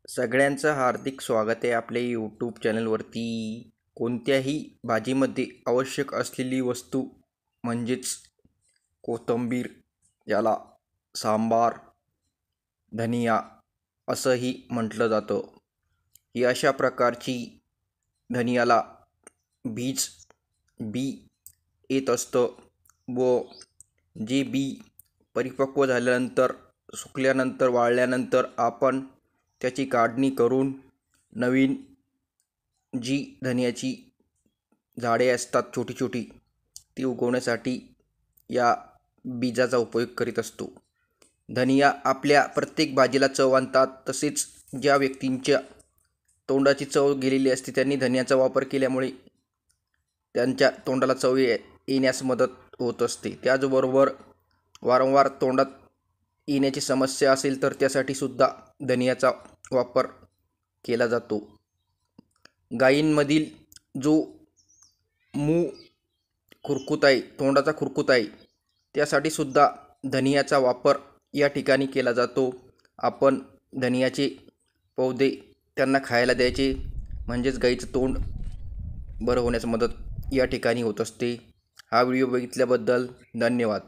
सगळ्यांचं हार्दिक स्वागत आहे आपल्या यूट्यूब चॅनलवरती. कोणत्याही भाजीमध्ये आवश्यक असलेली वस्तू म्हणजेच कोथिंबीर, याला सांबार, धनिया असंही म्हटलं जातं. ही अशा प्रकारची धनियाला बी येत असतं व जे बी परिपक्व झाल्यानंतर, सुकल्यानंतर, वाळल्यानंतर आपण त्याची काढणी करून नवीन जी धनियाची झाडे असतात छोटी छोटी ती उगवण्यासाठी या बीजाचा उपयोग करीत असतो. धनिया आपल्या प्रत्येक भाजीला चव आणतात. तसेच ज्या व्यक्तींच्या तोंडाची चव गेलेली असते त्यांनी धनियाचा वापर केल्यामुळे त्यांच्या तोंडाला चव येण्यास मदत होत असते. त्याचबरोबर वारंवार तोंडात येण्याची समस्या असेल तर त्यासाठी सुद्धा धनियाचा वापर केला जातो. गायींमधील जो खुरकूत आहे, तोंडाचा खुरकूत आहे, त्यासाठी सुद्धा धनियाचा वापर या ठिकाणी केला जातो. आपण धनियाचे पौधे त्यांना खायला द्यायचे, म्हणजेच गाईचं तोंड बरं होण्यास मदत या ठिकाणी होत असते. हा व्हिडिओ बघितल्याबद्दल धन्यवाद.